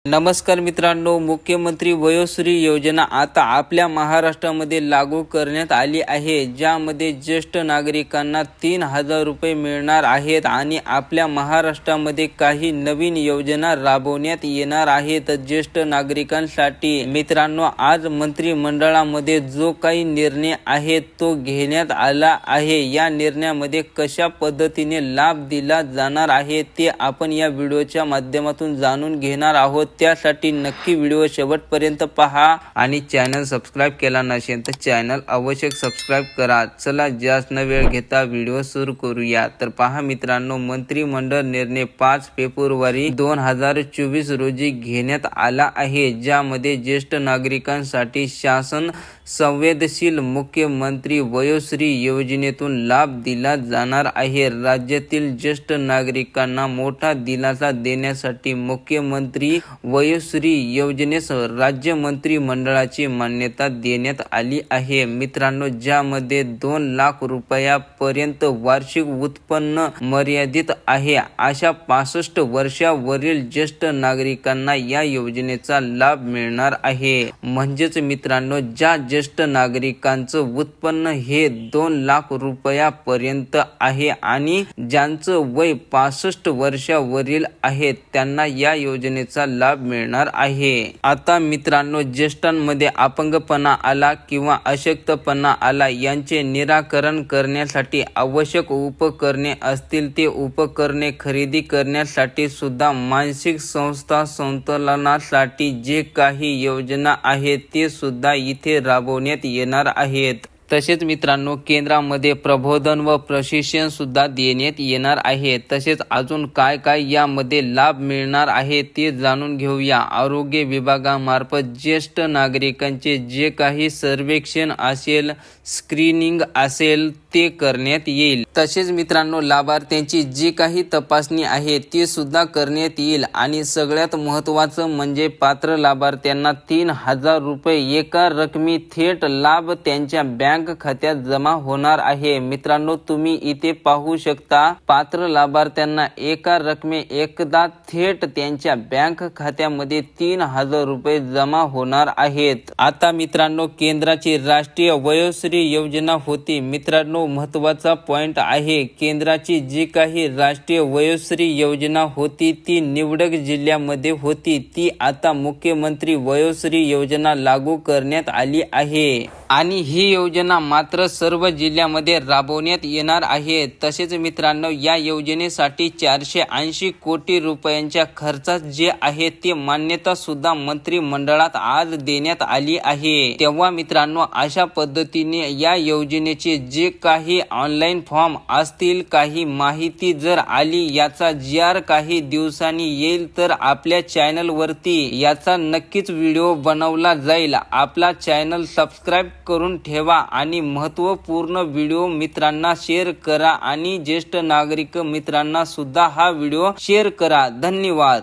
नमस्कार मित्रांनो, मुख्यमंत्री वयोश्री योजना आता आपल्या महाराष्ट्रामध्ये लागू करण्यात आली आहे, ज्यामध्ये ज्येष्ठ नागरिकांना 3,000 रुपये मिळणार आहेत आणि आपल्या महाराष्ट्रामध्ये काही नवीन योजना राबवण्यात येणार आहेत ज्येष्ठ नागरिकांसाठी। मित्रांनो, आज मंत्रिमंडळामध्ये जो काही निर्णय आहे तो घेण्यात आला आहे। या निर्णयामध्ये कशा पद्धतीने लाभ दिला जाणार आहे ते आपण या व्हिडिओच्या माध्यमातून जाणून घेणार आहोत। त्यासाठी नक्की व्हिडिओ शेवटपर्यंत पहा आणि चॅनल सबस्क्राइब केला नसेल तर चॅनल अवश्य सबस्क्राइब करा। चला जास्त न वेळ घेता व्हिडिओ सुरू करूया। तर पहा मित्रांनो, मंत्रिमंडळ निर्णय 5 फेब्रुवारी 2024 रोजी घेण्यात आला आहे, ज्यामध्ये ज्येष्ठ नागरिकांसाठी शासन संवेदनशील मुख्यमंत्री वयोश्री योजनेतून लाभ दिला जाणार आहे। राज्यातील ज्येष्ठ नागरिकांना मोठा दिलासा देण्यासाठी मुख्यमंत्री वयोश्री योजनेस राज्य मंत्रिमंडळाची मान्यता देण्यात आली आहे। मित्रांनो, ज्यामध्ये 2 लाख रुपयापर्यंत वार्षिक उत्पन्न मर्यादित आहे अशा 65 वर्षावरील ज्येष्ठ नागरिकांना या योजनेचा लाभ मिळणार आहे। म्हणजेच मित्रांनो, ज्या ज्येष्ठ नागरिकांचं उत्पन्न हे 2 लाख रुपयापर्यंत आहे आणि ज्यांचं वय 65 वर्षावरील आहे त्यांना या योजनेचा लाभ मिळणार आहे। आता मित्रांनो, ज्येष्ठांमध्ये अपंगपणा आला किंवा अशक्तपणा आला यांचे निराकरण करण्यासाठी आवश्यक उपकरणे असतील ते उपकरणे खरेदी करण्यासाठी सुद्धा मानसिक संस्था संतुलनासाठी जे काही योजना आहेत ते सुद्धा इथे राबवण्यात येणार आहेत। तसेच मित्रांनो, केंद्रामध्ये प्रबोधन व प्रशिक्षण सुद्धा देण्यात येणार आहे। तसेच अजून काय काय यामध्ये लाभ मिळणार आहे ते जाणून घेऊया। आरोग्य विभागामार्फत ज्येष्ठ नागरिकांचे जे काही सर्वेक्षण असेल, स्क्रीनिंग असेल ते करण्यात येईल। तसेच मित्रांनो, लाभार्थ्यांची जी काही तपासणी आहे ती सुद्धा करण्यात येईल आणि सगळ्यात महत्त्वाचं म्हणजे पात्र लाभार्थ्यांना 3,000 रुपये एका रकमी थेट लाभ त्यांच्या बँक खात्यात जमा होणार आहे। मित्रांनो, तुम्ही इथे पाहू शकता, पात्र लाभार्थ्यांना एका रकमे एकदा थेट त्यांच्या बँक खात्यामध्ये 3,000 रुपये जमा होणार आहेत। आता मित्रांनो, केंद्राची राष्ट्रीय वयोश्री योजना होती। मित्रांनो, महत्त्वाचा पॉइंट आहे, केंद्राची जी काही राष्ट्रीय वयोश्री योजना होती ती निवडक जिल्ह्यामध्ये होती, ती आता मुख्यमंत्री वयोश्री योजना लागू करण्यात आली आहे आणि ही योजना मात्र सर्व जिल्ह्यामध्ये राबवण्यात येणार आहे। तसेच मित्रांनो, या योजनेसाठी 480 कोटी रुपयांच्या खर्चात जे आहे ते मान्यता सुद्धा मंत्रिमंडळात आज देण्यात आली आहे। तेव्हा मित्रांनो, अशा पद्धतीने या योजनेचे जे काही ऑनलाईन फॉर्म असतील, काही माहिती जर आली, याचा GR काही दिवसांनी येईल तर आपल्या चॅनल वरती याचा नक्कीच व्हिडिओ बनवला जाईल। आपला चॅनल सबस्क्राइब करून ठेवा आणि महत्त्वपूर्ण व्हिडिओ मित्रांना शेअर करा आणि ज्येष्ठ नागरिक मित्रांना सुद्धा हा व्हिडिओ शेअर करा। धन्यवाद।